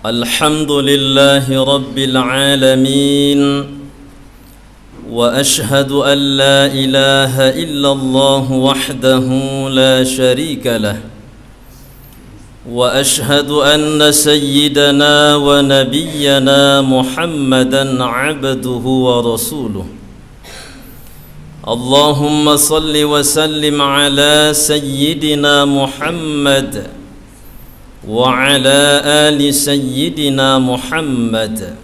الحمد لله رب العالمين وأشهد أن لا إله إلا الله وحده لا شريك له وأشهد أن سيدنا ونبينا محمدا عبده ورسوله اللهم صل وسلم على سيدنا محمد وعلى آل سيدنا محمد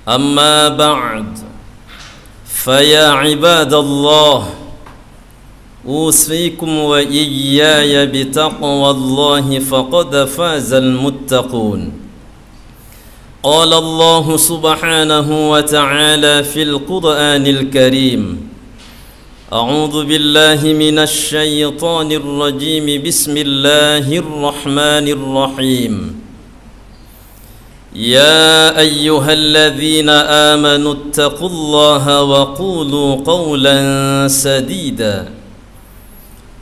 أما بعد فيا عباد الله أوصيكم وإياي بتقوى الله فقد فاز المتقون قال الله سبحانه وتعالى في القرآن الكريم أعوذ بالله من الشيطان الرجيم بسم الله الرحمن الرحيم يا أيها الذين آمنوا اتقوا الله وقولوا قولا سديدا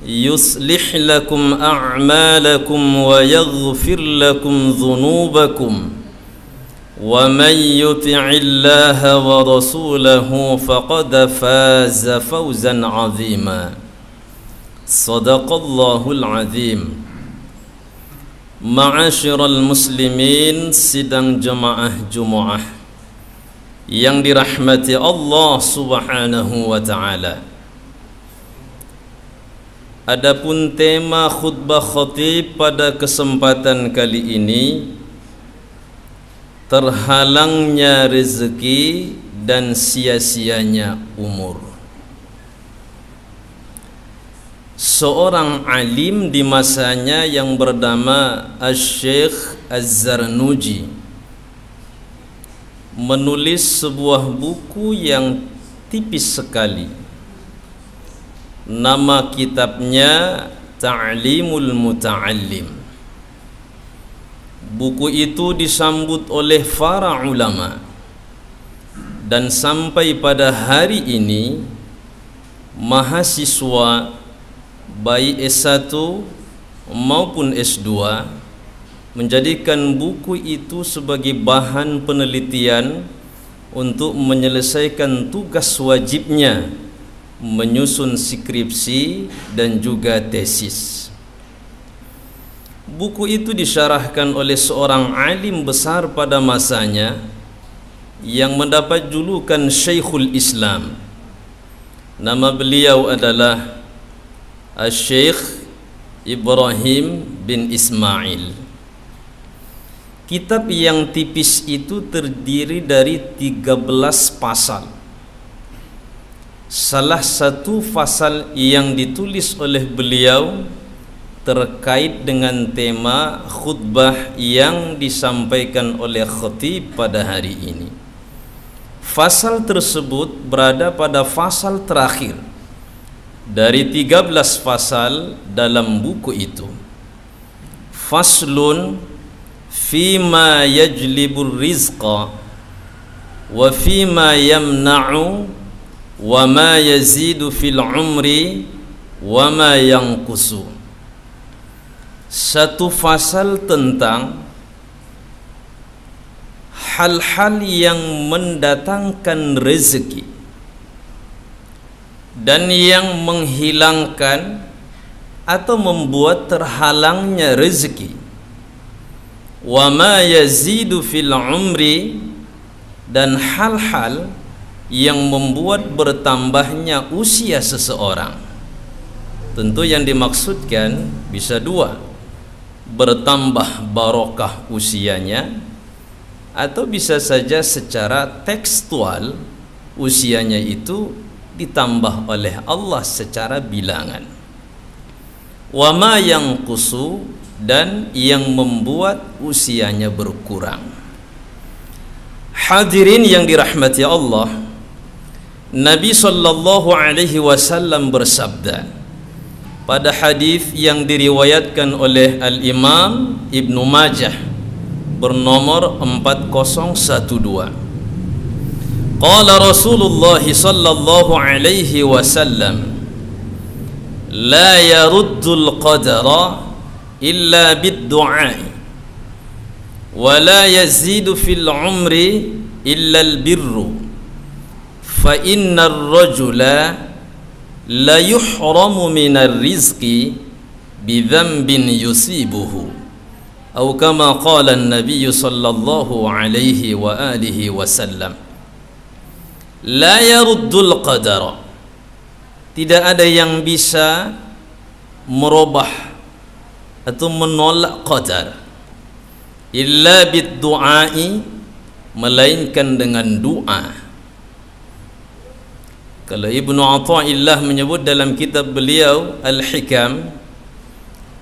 يصلح لكم أعمالكم ويغفر لكم ذنوبكم ومن يطع الله ورسوله فقد فاز فوزا عظيما صدق الله العظيم. Ma'asyiral muslimin, sidang jemaah Jumaah yang dirahmati Allah Subhanahu wa taala. Adapun tema khutbah khatib pada kesempatan kali ini, terhalangnya rezeki dan sia-sianya umur. Seorang alim di masanya yang bernama Asy-Syaikh Az-Zarnuji menulis sebuah buku yang tipis sekali. Nama kitabnya Ta'limul Muta'allim. Buku itu disambut oleh para ulama, dan sampai pada hari ini mahasiswa baik S1 maupun S2 menjadikan buku itu sebagai bahan penelitian untuk menyelesaikan tugas wajibnya menyusun skripsi dan juga tesis. Buku itu disyarahkan oleh seorang alim besar pada masanya yang mendapat julukan Syekhul Islam. Nama beliau adalah Asy-Syaikh Ibrahim bin Ismail. Kitab yang tipis itu terdiri dari 13 pasal. Salah satu pasal yang ditulis oleh beliau terkait dengan tema khutbah yang disampaikan oleh khatib pada hari ini. Fasal tersebut berada pada fasal terakhir dari 13 fasal dalam buku itu. Faslun fima yajlibur rizqa wa fima yamna'u wa ma yazidu fil umri wa ma yanqusu. Satu fasal tentang hal-hal yang mendatangkan rezeki dan yang menghilangkan atau membuat terhalangnya rezeki. Wa ma yazidu fil umri, dan hal-hal yang membuat bertambahnya usia seseorang. Tentu yang dimaksudkan bisa dua: bertambah barokah usianya, atau bisa saja secara tekstual usianya itu ditambah oleh Allah secara bilangan. Wa ma yanqusu, dan yang membuat usianya berkurang. Hadirin yang dirahmati Allah, Nabi sallallahu alaihi wasallam bersabda pada hadis yang diriwayatkan oleh Al-Imam Ibnu Majah bernomor 4012. Qala Rasulullah sallallahu alaihi wasallam, la yaruddul qadara illa bid-du'a wala yazidu fil umri illa al birru fa innar rajula la yuhramu minar rizqi bi dhanbin yusibuhu atau kama qala an-nabiy sallallahu alaihi wa alihi wasallam. La yaruddul qadara, tidak ada yang bisa merubah atau menolak qadar, illa bid-du'ai, melainkan dengan doa. Kalau Ibnu Athaillah menyebut dalam kitab beliau Al-Hikam,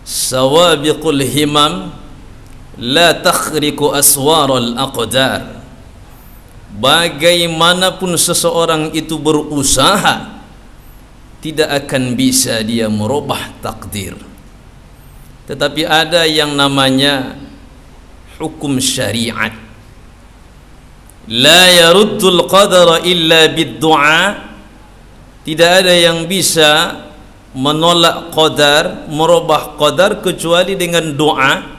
sawabiqul himam la takhriqu aswaral aqdar. Bagaimanapun seseorang itu berusaha, tidak akan bisa dia merubah takdir. Tetapi ada yang namanya hukum syariat. La yaruddul qadara illa bid-du'a. Tidak ada yang bisa menolak qadar, merubah qadar kecuali dengan doa.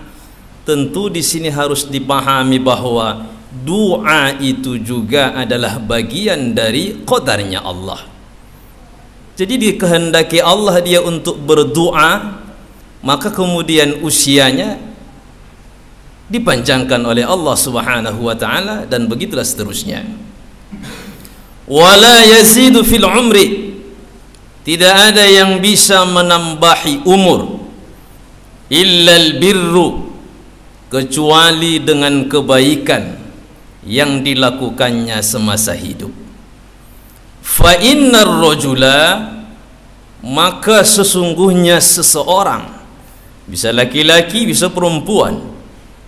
Tentu di sini harus dipahami bahwa doa itu juga adalah bagian dari qadarnya Allah. Jadi dikehendaki Allah dia untuk berdoa, maka kemudian usianya dipanjangkan oleh Allah Subhanahu wa taala, dan begitulah seterusnya. Wala yazidu fil umri, tidak ada yang bisa menambahi umur, illal birru, kecuali dengan kebaikan yang dilakukannya semasa hidup. Fa innar rajula, maka sesungguhnya seseorang, bisa laki-laki bisa perempuan,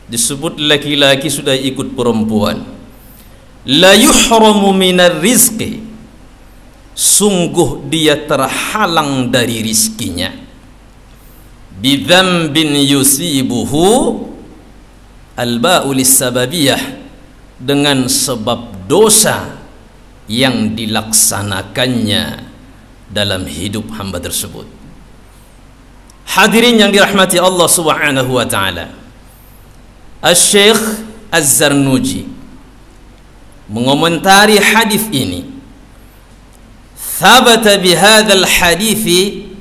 disebut laki-laki sudah ikut perempuan, la yuhramu minar rizqi, sungguh dia terhalang dari rizkinya, bidzambin yusibuhu, al-ba'u lis-sababiyah, dengan sebab dosa yang dilaksanakannya dalam hidup hamba tersebut. Hadirin yang dirahmati Allah Subhanahu wa taala, Asy-Syaikh Az-Zarnuji mengomentari hadis ini. Thabata bihadzal hadithi,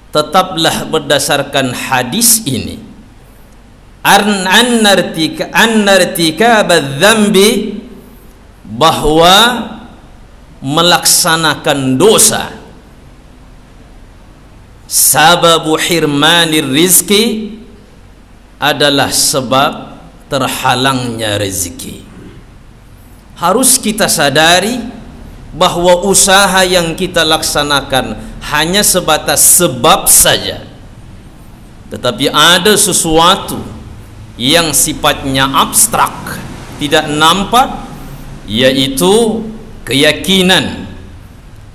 tetaplah berdasarkan hadis ini, annartikabadz-dzambi, bahwa melaksanakan dosa sababu hirmanir rizki, adalah sebab terhalangnya rezeki. Harus kita sadari bahwa usaha yang kita laksanakan hanya sebatas sebab saja, tetapi ada sesuatu yang sifatnya abstrak, tidak nampak, yaitu keyakinan,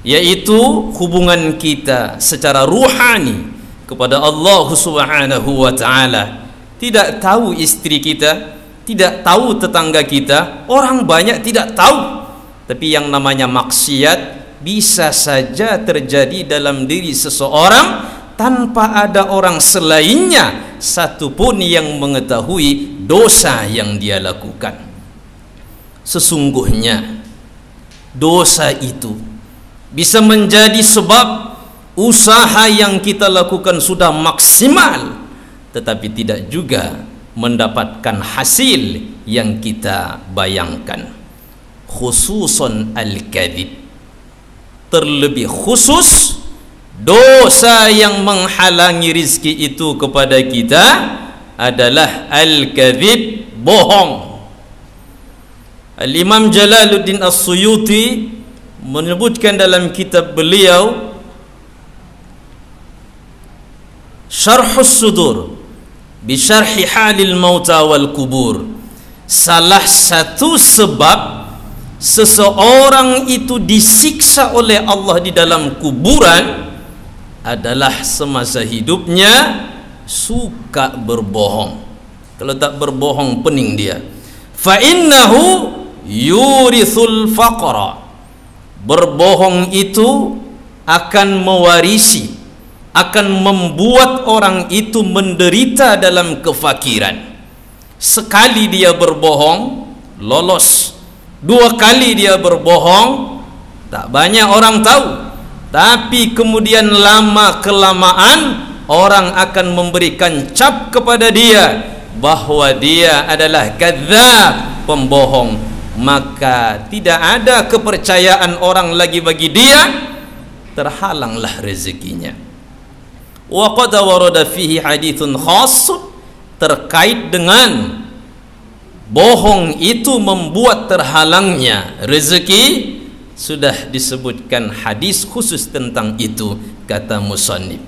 yaitu hubungan kita secara ruhani kepada Allah Subhanahu wa taala. Tidak tahu istri kita, tidak tahu tetangga kita, orang banyak tidak tahu. Tapi yang namanya maksiat bisa saja terjadi dalam diri seseorang tanpa ada orang selainnya satupun yang mengetahui dosa yang dia lakukan. Sesungguhnya dosa itu bisa menjadi sebab usaha yang kita lakukan sudah maksimal, tetapi tidak juga mendapatkan hasil yang kita bayangkan. Khususun al-kadhib, terlebih khusus dosa yang menghalangi rizki itu kepada kita adalah al-kadhib, bohong. Al-Imam Jalaluddin As-Suyuti menyebutkan dalam kitab beliau Syarhus Sudur bi syarhi halil mauta wal kubur, salah satu sebab seseorang itu disiksa oleh Allah di dalam kuburan adalah semasa hidupnya suka berbohong. Kalau tak berbohong pening dia. Fa innahu yurithul faqra, berbohong itu akan mewarisi, akan membuat orang itu menderita dalam kefakiran. Sekali dia berbohong, lolos. 2 kali dia berbohong, tak banyak orang tahu. Tapi kemudian lama kelamaan orang akan memberikan cap kepada dia bahwa dia adalah kadzdzab, pembohong. Maka tidak ada kepercayaan orang lagi bagi dia, terhalanglah rezekinya. Wa qad warada fihi hadithun khass, terkait dengan bohong itu membuat terhalangnya rezeki, sudah disebutkan hadis khusus tentang itu, kata musannif.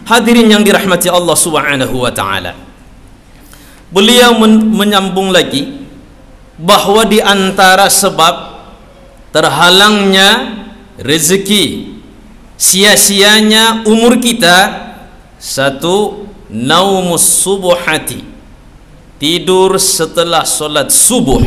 Hadirin yang dirahmati Allah Subhanahu wa taala, beliau menyambung lagi bahwa di antara sebab terhalangnya rezeki, sia-sianya umur kita, satu, naumus subuhati, tidur setelah solat subuh.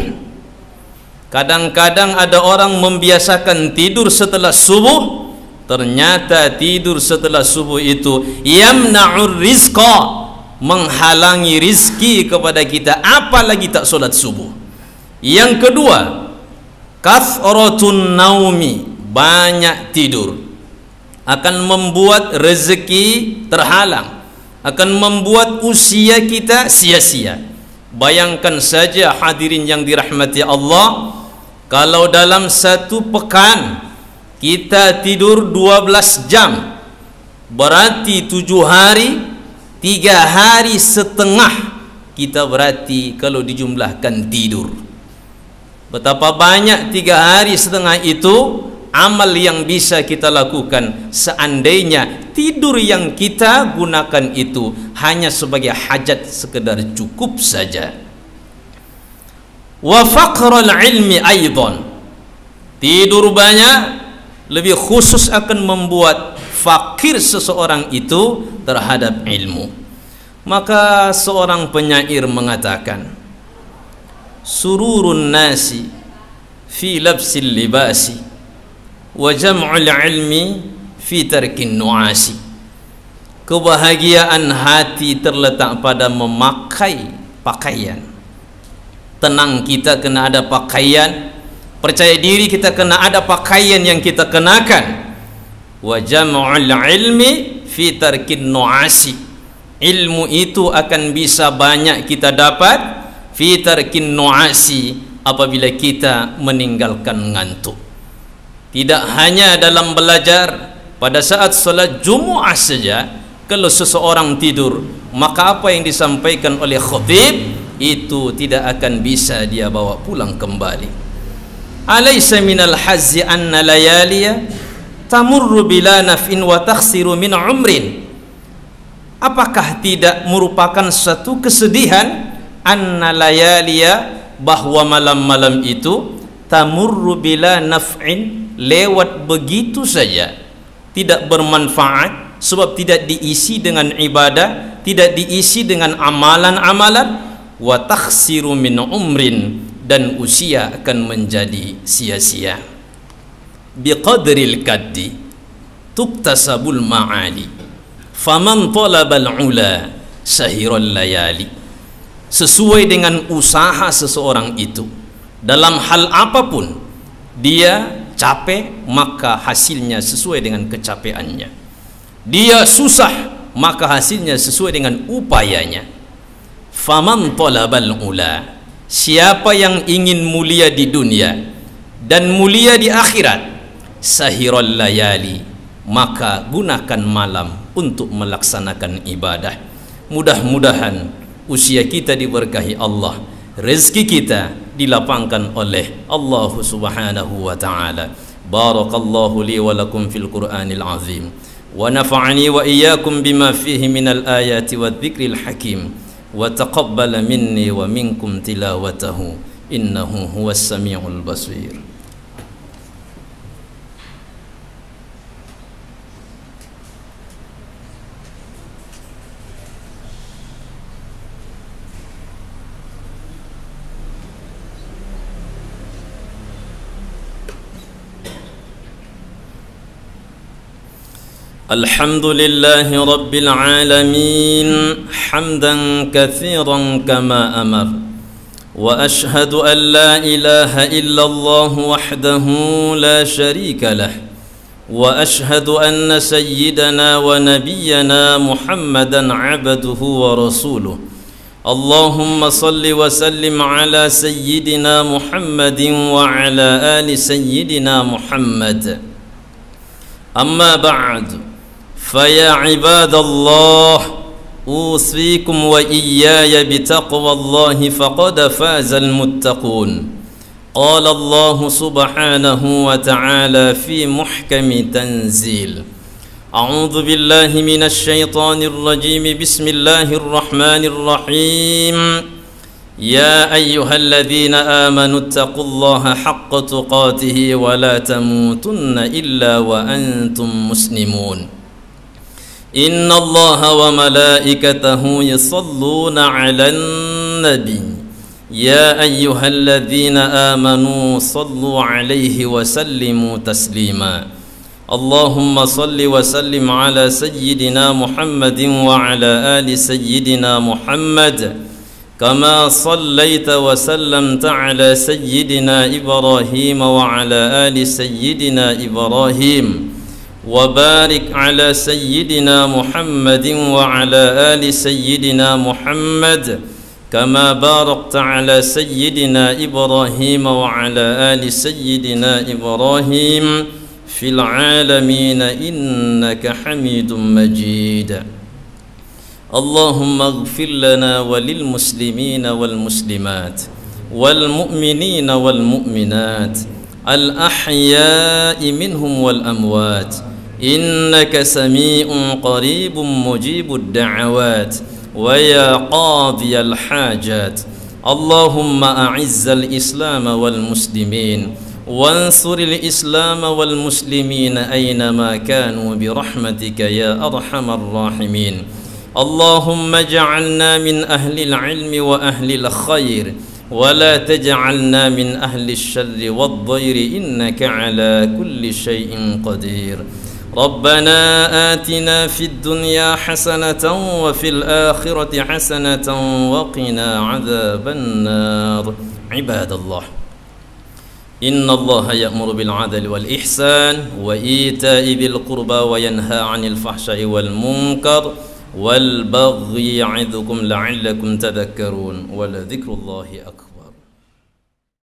Kadang-kadang ada orang membiasakan tidur setelah subuh, ternyata tidur setelah subuh itu yamna'ur rizqa, menghalangi rizki kepada kita, apalagi tak solat subuh. Yang kedua, kathratun naumi, banyak tidur, akan membuat rezeki terhalang, akan membuat usia kita sia-sia. Bayangkan saja hadirin yang dirahmati Allah, kalau dalam 1 pekan kita tidur 12 jam, berarti 7 hari, 3 hari setengah kita berarti kalau dijumlahkan tidur. Betapa banyak 3 hari setengah itu amal yang bisa kita lakukan seandainya tidur yang kita gunakan itu hanya sebagai hajat sekedar cukup saja. Wa faqrul ilmi aidan, tidur banyak lebih khusus akan membuat fakir seseorang itu terhadap ilmu. Maka seorang penyair mengatakan, sururun nasi fi labsil libasi wa jam'ul ilmi fi tarkin nuasi. Kebahagiaan hati terletak pada memakai pakaian. Tenang kita kena ada pakaian, percaya diri kita kena ada pakaian yang kita kenakan. Wa jam'ul ilmi fi tarkin nuasi, ilmu itu akan bisa banyak kita dapat fi tarkin nuasi, apabila kita meninggalkan ngantuk. Tidak hanya dalam belajar, pada saat solat Jumaat saja kalau seseorang tidur, maka apa yang disampaikan oleh khatib itu tidak akan bisa dia bawa pulang kembali. Alaysa minal hazzi anna layaliya tamurru bila naf'in wa takhsiru min umrin. Apakah tidak merupakan satu kesedihan anna layaliya, bahwa malam-malam itu tamurru bila naf'in, lewat begitu saja, tidak bermanfaat, sebab tidak diisi dengan ibadah, tidak diisi dengan amalan-amalan. Wa takhsiru min umrin, dan usia akan menjadi sia-sia. Biqadril kaddi tuktasabul ma'ali, faman talabal ula sahiral layali. Sesuai dengan usaha seseorang itu, dalam hal apapun dia capek, maka hasilnya sesuai dengan kecapeannya. Dia susah, maka hasilnya sesuai dengan upayanya. Faman talabal ula, siapa yang ingin mulia di dunia dan mulia di akhirat, sahiral layali, maka gunakan malam untuk melaksanakan ibadah. Mudah-mudahan usia kita diberkahi Allah, rezeki kita dilapangkan oleh Allah Subhanahu wa taala. Barakallahu li wa lakum fil Qur'anil azim, wa nafa'ani wa iyyakum bima fihi minal ayati wadh-dhikril hakim, wa taqabbala minni wa minkum tilawatahu, innahu huwas samiul basir. الحمد لله رب العالمين حمدا كثيرا كما أمر وأشهد أن لا إله إلا الله وحده لا شريك له وأشهد أن سيدنا ونبينا محمدا عبده ورسوله اللهم صل وسلم على سيدنا محمد وعلى آل سيدنا محمد. أما بعد، فيا عباد الله، أوصيكم وإياي بتقوى الله فقد فاز المتقون. قال الله سبحانه وتعالى في محكم تنزيل: أعوذ بالله من الشيطان الرجيم، بسم الله الرحمن الرحيم. يا أيها الذين آمنوا اتقوا الله حق تقاته ولا تموتن إلا وأنتم مسلمون. إن الله وملائكته يصلون على النبي يا أيها الذين آمنوا صلوا عليه وسلموا تسليما. اللهم صل وسلم على سيدنا محمد وعلى آل سيدنا محمد كما صليت وسلمت على سيدنا إبراهيم وعلى آل سيدنا إبراهيم، وبارك على سيدنا محمد وعلى آل سيدنا محمد كما باركت على سيدنا إبراهيم وعلى آل سيدنا إبراهيم في العالمين إنك حميد مجيد. اللهم اغفر لنا وللمسلمين والمسلمات والمؤمنين والمؤمنات الأحياء منهم والأموات إنك سميع قريب مجيب الدعوات ويا قاضي الحاجات. اللهم أعز الإسلام والمسلمين وانصر الإسلام والمسلمين أينما كانوا برحمتك يا أرحم الراحمين. اللهم اجعلنا من أهل العلم وأهل الخير ولا تجعلنا من أهل الشر والضير إنك على كل شيء قدير. ربنا آتنا في الدنيا حسنة وفي الآخرة حسنة وقنا عذاب النار. عباد الله، إن الله يأمر بالعدل والإحسان وإيتاء ذي القربى وينهى عن الفحشاء والمنكر والبغي يعظكم لعلكم تذكرون، ولذكر الله أكبر.